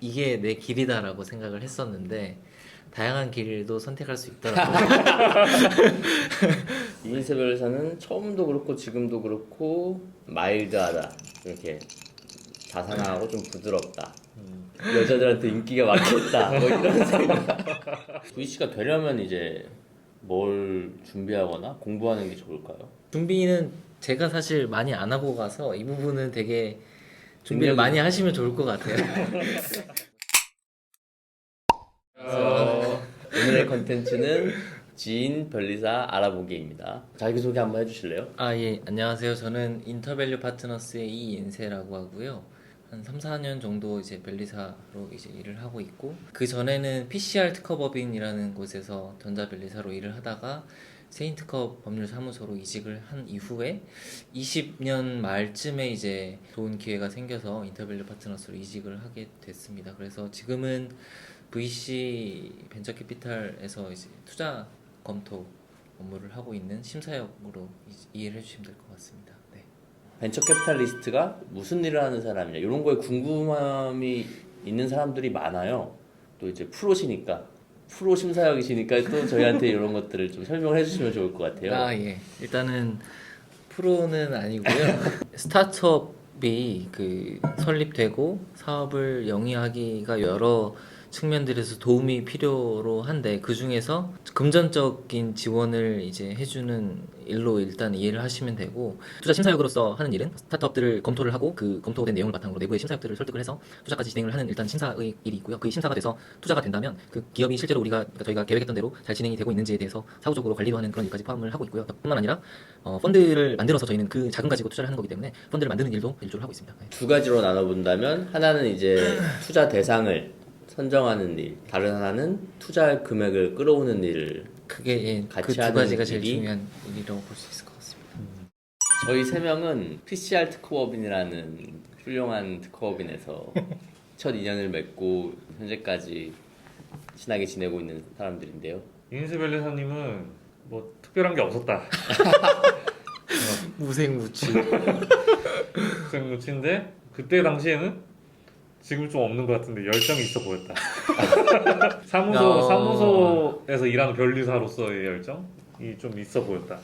이게 내 길이다라고 생각을 했었는데 다양한 길도 선택할 수 있더라고요. 이인세 변호사는 처음도 그렇고 지금도 그렇고 마일드하다, 이렇게 자상하고 좀 부드럽다, 여자들한테 인기가 많겠다, 뭐 이런 생각. VC가 되려면 이제 뭘 준비하거나 공부하는 게 좋을까요? 준비는 제가 사실 많이 안 하고 가서 이 부분은 되게 준비를 능력이- 많이 하시면 좋을 것 같아요. 오늘의 컨텐츠는 지인 변리사 알아보기입니다. 자기소개 한번 해주실래요? 예, 안녕하세요. 저는 인터밸류 파트너스의 이인세라고 하고요. 한 3, 4년 정도 이제 변리사로 이제 일을 하고 있고, 그 전에는 PCR 특허법인이라는 곳에서 전자 변리사로 일을 하다가 세인특허 법률사무소로 이직을 한 이후에 20년 말쯤에 이제 좋은 기회가 생겨서 인터밸류 파트너스로 이직을 하게 됐습니다. 그래서 지금은 VC 벤처캐피탈에서 이제 투자 검토 업무를 하고 있는 심사역으로 이해를 해주시면 될 것 같습니다. 네. 벤처 캐피탈리스트가 무슨 일을 하는 사람이냐, 이런 거에 궁금함이 있는 사람들이 많아요. 또 이제 프로시니까, 프로 심사역이시니까 또 저희한테 이런 것들을 좀 설명해 주시면 좋을 것 같아요. 예. 일단은 프로는 아니고요. 스타트업이 그 설립되고 사업을 영위하기가 여러 측면들에서 도움이 필요로 한데, 그 중에서 금전적인 지원을 이제 해주는 일로 일단 이해를 하시면 되고, 투자 심사역으로서 하는 일은 스타트업들을 검토를 하고 그 검토된 내용을 바탕으로 내부의 심사역들을 설득을 해서 투자까지 진행을 하는 일단 심사의 일이 있고요. 그 심사가 돼서 투자가 된다면 그 기업이 실제로 저희가 계획했던 대로 잘 진행이 되고 있는지에 대해서 사후적으로 관리도 하는 그런 일까지 포함을 하고 있고요. 뿐만 아니라 펀드를 만들어서 저희는 그 자금 가지고 투자를 하는 거기 때문에 펀드를 만드는 일도 일조를 하고 있습니다. 네. 두 가지로 나눠본다면, 하나는 이제 투자 대상을 선정하는 일, 다른 하나는 투자할 금액을 끌어오는 일을 그게 그 같이 두 하는 가지가 제일 일이, 중요한 일이라고 볼 수 있을 것 같습니다. 저희 세 명은 PCR 특허법인이라는 훌륭한 특허법인에서 첫 인연을 맺고 현재까지 친하게 지내고 있는 사람들인데요. 이인세 변리사님은 뭐 특별한 게 없었다. 무생무치. 생무치인데 그때 당시에는 지금 좀 없는 것 같은데 열정이 있어 보였다. 사무소에서 일하는 변리사로서의 열정이 좀 있어 보였다.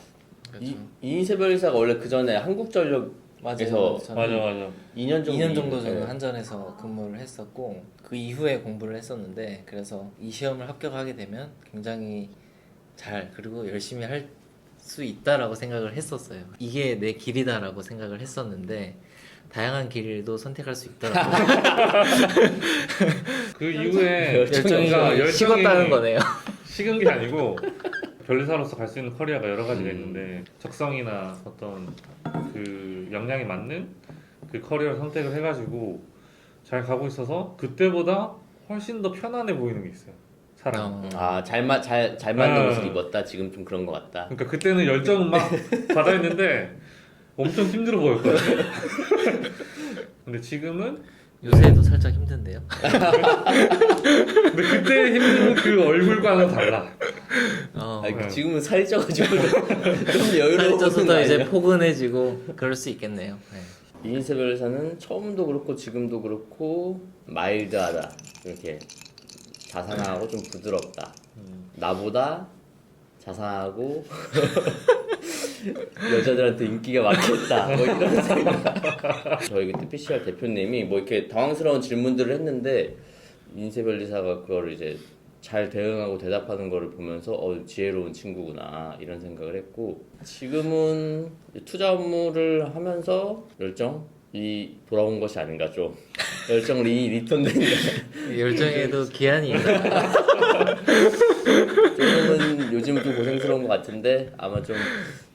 그렇죠. 이인세 변리사가 원래 그 전에 한국전력에서 맞아요. 저는 맞아. 2년 정도, 2년 정도 저는 네. 한전에서 근무를 했었고, 그 이후에 공부를 했었는데, 그래서 이 시험을 합격하게 되면 굉장히 잘 그리고 열심히 할 수 있다라고 생각을 했었어요. 이게 내 길이다라고 생각을 했었는데 다양한 길도 선택할 수 있더라고요. 그 이후에 열정이 그러니까 식었다는 거네요. 식은 게 아니고 변리사로서 갈 수 있는 커리어가 여러 가지가 음. 있는데 적성이나 어떤 그 역량이 맞는 그 커리어를 선택을 해가지고 잘 가고 있어서 그때보다 훨씬 더 편안해 보이는 게 있어요. 사람. 잘 맞는 아. 옷을 입었다. 지금 좀 그런 것 같다. 그러니까 그때는 열정 막 받아있는데 엄청 힘들어 보였거든요. 근데 지금은 요새도 살짝 힘든데요. 근데 그때 힘든 그 얼굴과는 달라. 아니, 지금은 살이 쪄가지고 좀 여유로운 살쪄서 거 더 이제 아니에요? 포근해지고 그럴 수 있겠네요. 네. 이인세 변호사는 처음도 그렇고 지금도 그렇고 마일드하다, 이렇게 자상하고 좀 부드럽다, 나보다 자상하고 여자들한테 인기가 많겠다, 뭐 이런 생각. 저희 그때 PCR 대표님이 뭐 이렇게 당황스러운 질문들을 했는데 이인세 변리사가 그거를 이제 잘 대응하고 대답하는 거를 보면서 지혜로운 친구구나, 이런 생각을 했고, 지금은 투자 업무를 하면서 열정이 돌아온 것이 아닌가, 좀 열정이 리턴된 열정에도 기한이 있다. 조금은 요즘 좀 고생스러운 것 같은데, 아마 좀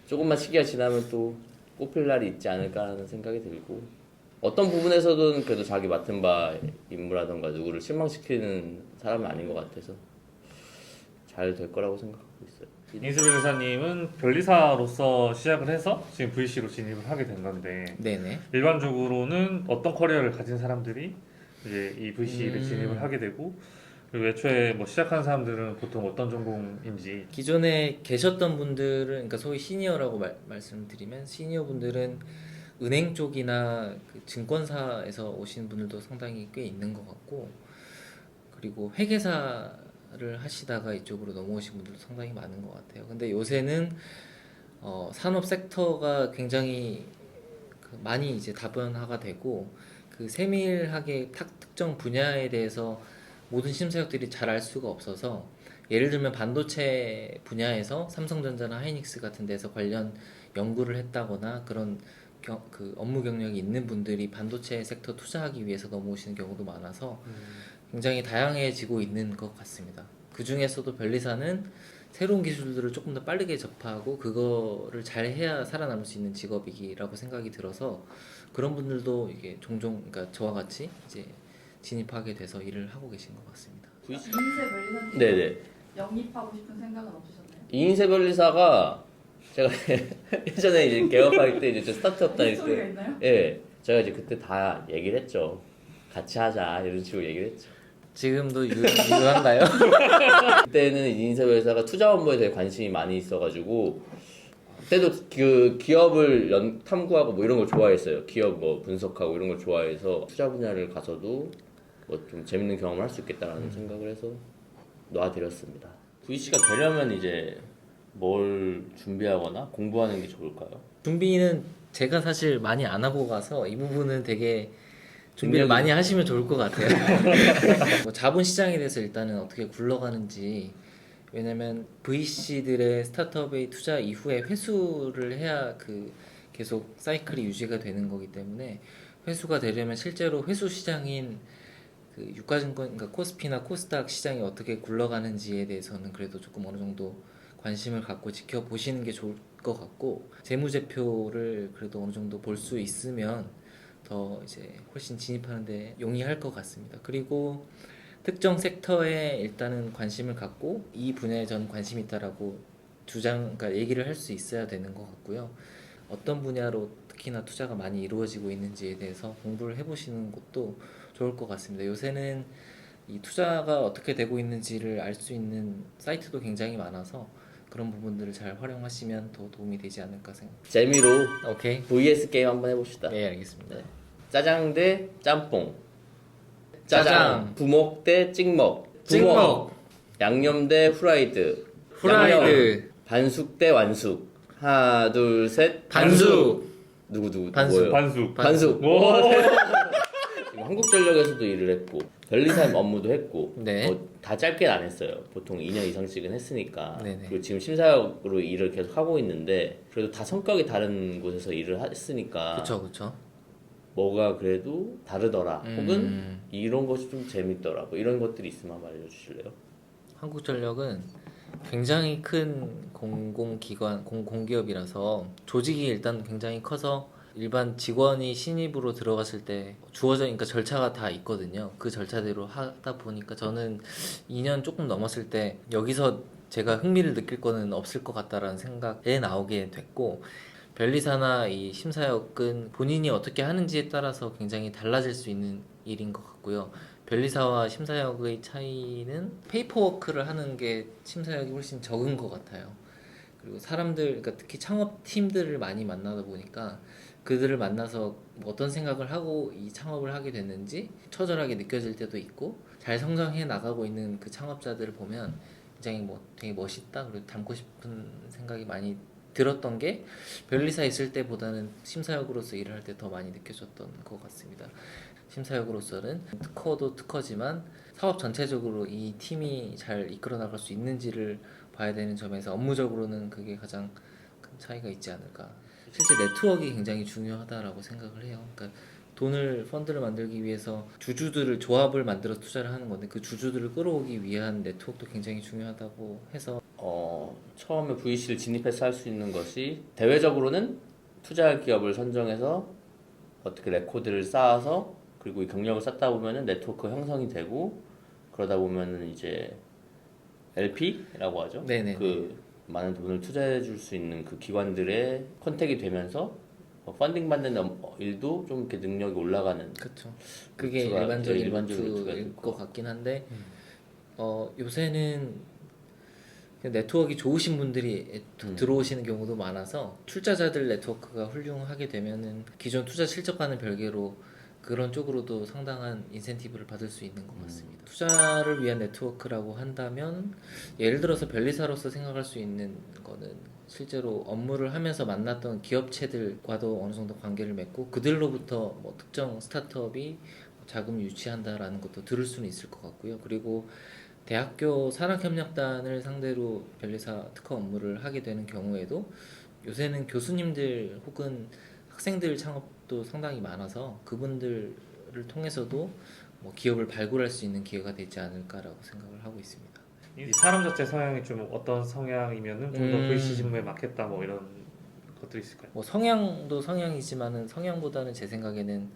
조금만 시기가 지나면 또 꽃필 날이 있지 않을까라는 생각이 들고, 어떤 부분에서는 그래도 자기 맡은 바 임무라던가 누구를 실망시키는 사람은 아닌 것 같아서 잘 될 거라고 생각하고 있어요. 이인세 변호사님은 변리사로서 시작을 해서 지금 VC로 진입을 하게 된 건데 네네. 일반적으로는 어떤 커리어를 가진 사람들이 이제 이 VC를 진입을 하게 되고, 그리고 애초에 뭐 시작하는 사람들은 보통 어떤 전공인지. 기존에 계셨던 분들은, 그러니까 소위 시니어라고 말씀드리면, 시니어 분들은 은행 쪽이나 그 증권사에서 오신 분들도 상당히 꽤 있는 것 같고, 그리고 회계사를 하시다가 이쪽으로 넘어오신 분들도 상당히 많은 것 같아요. 근데 요새는 산업 섹터가 굉장히 많이 이제 다변화가 되고 그 세밀하게 특정 분야에 대해서 모든 심사역들이 잘 알 수가 없어서 예를 들면 반도체 분야에서 삼성전자나 하이닉스 같은 데서 관련 연구를 했다거나 그런 그 업무 경력이 있는 분들이 반도체 섹터 투자하기 위해서 넘어오시는 경우도 많아서 굉장히 다양해지고 있는 것 같습니다. 그 중에서도 변리사는 새로운 기술들을 조금 더 빠르게 접하고 그거를 잘 해야 살아남을 수 있는 직업이라고 생각이 들어서 그런 분들도 이게 종종 그러니까 저와 같이 이제 진입하게 돼서 일을 하고 계신 것 같습니다. 인쇄 변리사님 네네. 영입하고 싶은 생각은 없으셨나요? 이인세 변리사가 제가 예전에 이제 개업할 때 이제 저 스타트업 다닐 소리가 때, 있나요? 예, 제가 이제 그때 다 얘기를 했죠. 같이 하자 이런 식으로 얘기를 했죠. 지금도 유한가요? 그때는 이인세 변리사가 투자 업무에 대해 관심이 많이 있어가지고 그때도 그 기업을 탐구하고 뭐 이런 걸 좋아했어요. 기업 뭐 분석하고 이런 걸 좋아해서 투자 분야를 가서도 뭐 좀 재밌는 경험을 할 수 있겠다라는 생각을 해서 놔드렸습니다. VC가 되려면 이제 뭘 준비하거나 공부하는 게 좋을까요? 준비는 제가 사실 많이 안 하고 가서 이 부분은 되게 준비를 능력이- 많이 하시면 좋을 것 같아요. 뭐 자본 시장에 대해서 일단은 어떻게 굴러가는지 왜냐면 VC들의 스타트업의 투자 이후에 회수를 해야 그 계속 사이클이 유지가 되는 거기 때문에 회수가 되려면 실제로 회수 시장인 그 유가증권, 그러니까 코스피나 코스닥 시장이 어떻게 굴러가는지에 대해서는 그래도 조금 어느 정도 관심을 갖고 지켜보시는 게 좋을 것 같고 재무제표를 그래도 어느 정도 볼 수 있으면 더 이제 훨씬 진입하는데 용이할 것 같습니다. 그리고 특정 섹터에 일단은 관심을 갖고 이 분야에 전 관심이 있다라고 그러니까 얘기를 할 수 있어야 되는 것 같고요. 어떤 분야로 특히나 투자가 많이 이루어지고 있는지에 대해서 공부를 해보시는 것도 좋을 것 같습니다. 요새는 이 투자가 어떻게 되고 있는지를 알 수 있는 사이트도 굉장히 많아서 그런 부분들을 잘 활용하시면 더 도움이 되지 않을까 생각합니다. 재미로 오케이. VS 게임 한번 해봅시다. 네, 알겠습니다. 네. 짜장 대 짬뽕. 짜장. 부먹 대 찍먹. 찍먹. 양념 대 후라이드. 후라이드. 양념. 반숙 대 완숙. 하나 둘 셋. 반숙. 누구 반숙. 뭐예요? 반숙. 반숙. 오. 지금 한국전력에서도 일을 했고 변리사 업무도 했고 네. 다 짧게는 안 했어요. 보통 2년 이상씩은 했으니까. 네네. 그리고 지금 심사역으로 일을 계속 하고 있는데 그래도 다 성격이 다른 곳에서 일을 했으니까 그쵸, 그쵸. 뭐가 그래도 다르더라. 혹은 이런 것이 좀 재밌더라. 뭐 이런 것들이 있으면 한번 알려주실래요? 한국전력은 굉장히 큰 공공기관, 공기업이라서 조직이 일단 굉장히 커서 일반 직원이 신입으로 들어갔을 때 주어져 그러니까 절차가 다 있거든요. 그 절차대로 하다 보니까 저는 2년 조금 넘었을 때 여기서 제가 흥미를 느낄 거는 없을 것 같다라는 생각에 나오게 됐고 변리사나 이 심사역은 본인이 어떻게 하는지에 따라서 굉장히 달라질 수 있는 일인 것 같고요. 변리사와 심사역의 차이는 페이퍼워크를 하는 게 심사역이 훨씬 적은 것 같아요. 그리고 사람들, 그러니까 특히 창업팀들을 많이 만나다 보니까 그들을 만나서 뭐 어떤 생각을 하고 이 창업을 하게 됐는지 처절하게 느껴질 때도 있고 잘 성장해 나가고 있는 그 창업자들을 보면 굉장히 뭐 되게 멋있다 그리고 닮고 싶은 생각이 많이 들었던 게 변리사 있을 때보다는 심사역으로서 일을 할 때 더 많이 느껴졌던 것 같습니다. 심사역으로서는 특허도 특허지만 사업 전체적으로 이 팀이 잘 이끌어 나갈 수 있는지를 봐야 되는 점에서 업무적으로는 그게 가장 큰 차이가 있지 않을까. 실제 네트워크가 굉장히 중요하다라고 생각을 해요. 그러니까 펀드를 만들기 위해서 주주들을 조합을 만들어 투자를 하는 건데 그 주주들을 끌어오기 위한 네트워크도 굉장히 중요하다고 해서 처음에 VC를 진입해서 할 수 있는 것이 대외적으로는 투자할 기업을 선정해서 어떻게 레코드를 쌓아서 그리고 이 경력을 쌓다 보면은 네트워크 형성이 되고 그러다 보면은 이제 LP라고 하죠. 네네. 그 많은 돈을 투자해 줄 수 있는 그 기관들의 컨택이 되면서 펀딩 받는 일도 좀 이렇게 능력이 올라가는. 그렇죠. 그게 루트가, 일반적인 일반적인 루트일 루트가 것 같긴 한데 요새는 네트워크가 좋으신 분들이 들어오시는 경우도 많아서 투자자들 네트워크가 훌륭하게 되면은 기존 투자 실적과는 별개로 그런 쪽으로도 상당한 인센티브를 받을 수 있는 것 같습니다. 투자를 위한 네트워크라고 한다면 예를 들어서 변리사로서 생각할 수 있는 거는 실제로 업무를 하면서 만났던 기업체들과도 어느 정도 관계를 맺고 그들로부터 뭐 특정 스타트업이 자금을 유치한다라는 것도 들을 수는 있을 것 같고요. 그리고 대학교 산학협력단을 상대로 변리사 특허 업무를 하게 되는 경우에도 요새는 교수님들 혹은 학생들 창업도 상당히 많아서 그분들을 통해서도 뭐 기업을 발굴할 수 있는 기회가 되지 않을까라고 생각을 하고 있습니다. 이 사람 자체 성향이 좀 어떤 성향이면은 좀 더 VC 직무에 맞겠다 뭐 이런 것들이 있을까요? 뭐 성향도 성향이지만은 성향보다는 제 생각에는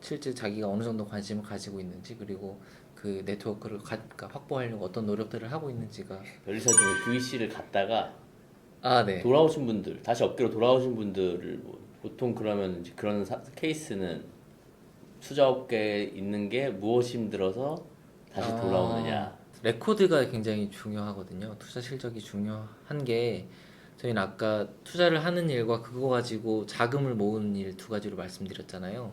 실제 자기가 어느 정도 관심을 가지고 있는지 그리고 그 네트워크를 그러니까 확보하려고 어떤 노력들을 하고 있는지가 변리사 중에 VC를 갔다가 네. 돌아오신 분들, 다시 업계로 돌아오신 분들을 보통 그러면 이제 그런 케이스는 투자업계에 있는 게 무엇이 힘들어서 다시 돌아오느냐. 레코드가 굉장히 중요하거든요. 투자 실적이 중요한 게 저희는 아까 투자를 하는 일과 그거 가지고 자금을 모으는 일 두 가지로 말씀드렸잖아요.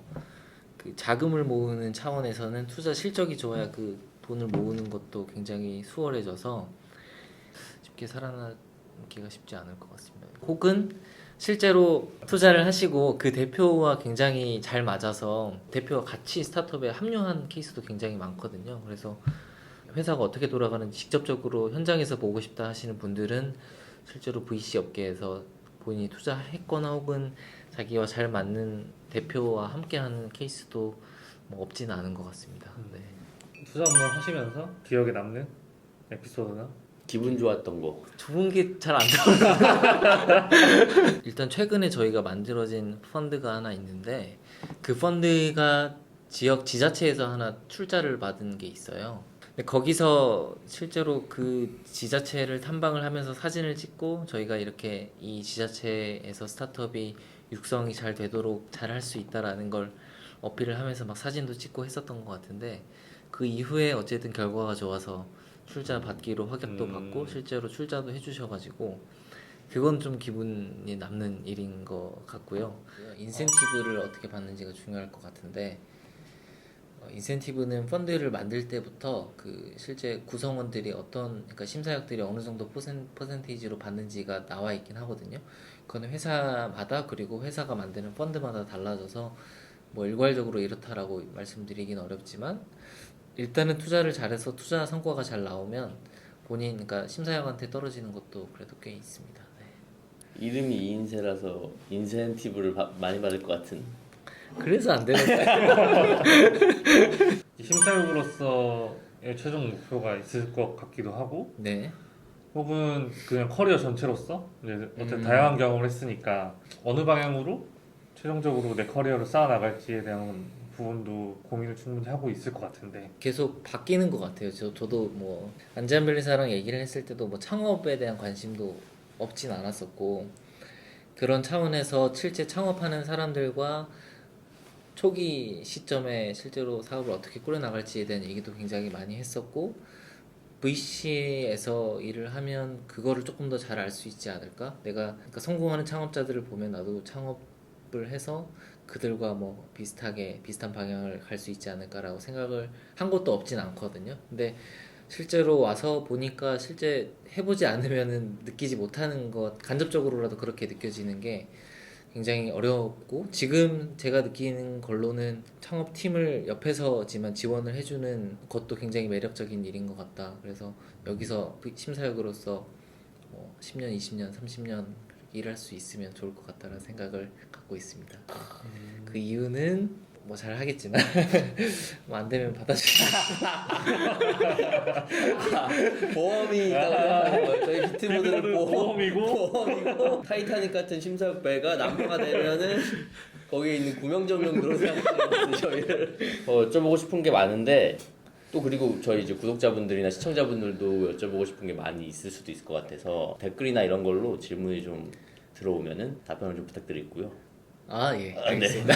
그 자금을 모으는 차원에서는 투자 실적이 좋아야 그 돈을 모으는 것도 굉장히 수월해져서 쉽게 살아남기가 쉽지 않을 것 같습니다. 혹은 실제로 투자를 하시고 그 대표와 굉장히 잘 맞아서 대표와 같이 스타트업에 합류한 케이스도 굉장히 많거든요. 그래서 회사가 어떻게 돌아가는지 직접적으로 현장에서 보고 싶다 하시는 분들은 실제로 VC 업계에서 본인이 투자했거나 혹은 자기와 잘 맞는 대표와 함께하는 케이스도 뭐 없지는 않은 것 같습니다. 네. 투자 업무를 하시면서 기억에 남는 에피소드나 기분 좋았던 거. 좋은 게 잘 안 나와요. 일단 최근에 저희가 만들어진 펀드가 하나 있는데 그 펀드가 지역 지자체에서 하나 출자를 받은 게 있어요. 근데 거기서 실제로 그 지자체를 탐방을 하면서 사진을 찍고 저희가 이렇게 이 지자체에서 스타트업이 육성이 잘 되도록 잘 할 수 있다라는 걸 어필을 하면서 막 사진도 찍고 했었던 것 같은데 그 이후에 어쨌든 결과가 좋아서 출자 받기로 확약도 받고 실제로 출자도 해주셔가지고 그건 좀 기분이 남는 일인 것 같고요. 인센티브를 어떻게 받는지가 중요할 것 같은데 인센티브는 펀드를 만들 때부터 그 실제 구성원들이 그러니까 심사역들이 어느 정도 퍼센테이지로 받는지가 나와 있긴 하거든요. 그거는 회사마다 그리고 회사가 만드는 펀드마다 달라져서 뭐 일괄적으로 이렇다라고 말씀드리긴 어렵지만 일단은 투자를 잘해서 투자 성과가 잘 나오면 그러니까 심사역한테 떨어지는 것도 그래도 꽤 있습니다. 네. 이름이 이인세라서 인센티브를 많이 받을 것 같은. 그래서 안 되는 거예요. 심사역으로서의 최종 목표가 있을 것 같기도 하고 네. 혹은 그냥 커리어 전체로서 이제 어쨌든 다양한 경험을 했으니까 어느 방향으로 최종적으로 내 커리어를 쌓아 나갈지에 대한 부분도 고민을 충분히 하고 있을 것 같은데 계속 바뀌는 것 같아요. 저도 뭐 안재한 변리사랑 얘기를 했을 때도 뭐 창업에 대한 관심도 없진 않았었고 그런 차원에서 실제 창업하는 사람들과 초기 시점에 실제로 사업을 어떻게 꾸려나갈지에 대한 얘기도 굉장히 많이 했었고 VC에서 일을 하면 그거를 조금 더 잘 알 수 있지 않을까? 그러니까 성공하는 창업자들을 보면 나도 창업을 해서 그들과 뭐 비슷한 방향을 갈 수 있지 않을까라고 생각을 한 것도 없진 않거든요. 근데 실제로 와서 보니까 실제 해보지 않으면은 느끼지 못하는 것, 간접적으로라도 그렇게 느껴지는 게 굉장히 어렵고 지금 제가 느끼는 걸로는 창업팀을 옆에서지만 지원을 해주는 것도 굉장히 매력적인 일인 것 같다. 그래서 여기서 심사역으로서 뭐 10년, 20년, 30년 일할 수 있으면 좋을 것 같다는 생각을 갖고 있습니다. 그 이유는 뭐 잘 하겠지만 뭐 안 되면 받아주시죠. 보험이 있다고 생각하는 거예요. 저희 비트모드는 보험이고 타이타닉 같은 심사역 배가 난파가 되면은 거기에 있는 구명정령으로 생각하는 저희를 여쭤보고 싶은 게 많은데 또 그리고 저희 이제 구독자분들이나 시청자분들도 여쭤보고 싶은 게 많이 있을 수도 있을 것 같아서 댓글이나 이런 걸로 질문이 좀 들어오면은 답변을 좀 부탁드리고요. 예, 알겠습니다.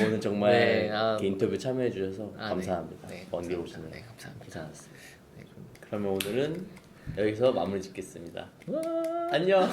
오늘 정말 네, 이렇게 인터뷰 참여해 주셔서 감사합니다. 네, 먼길 감사합니다. 오시는 네, 감사합니다. 괜찮았습니다. 네, 좀 그러면 오늘은 여기서 마무리 짓겠습니다. 안녕.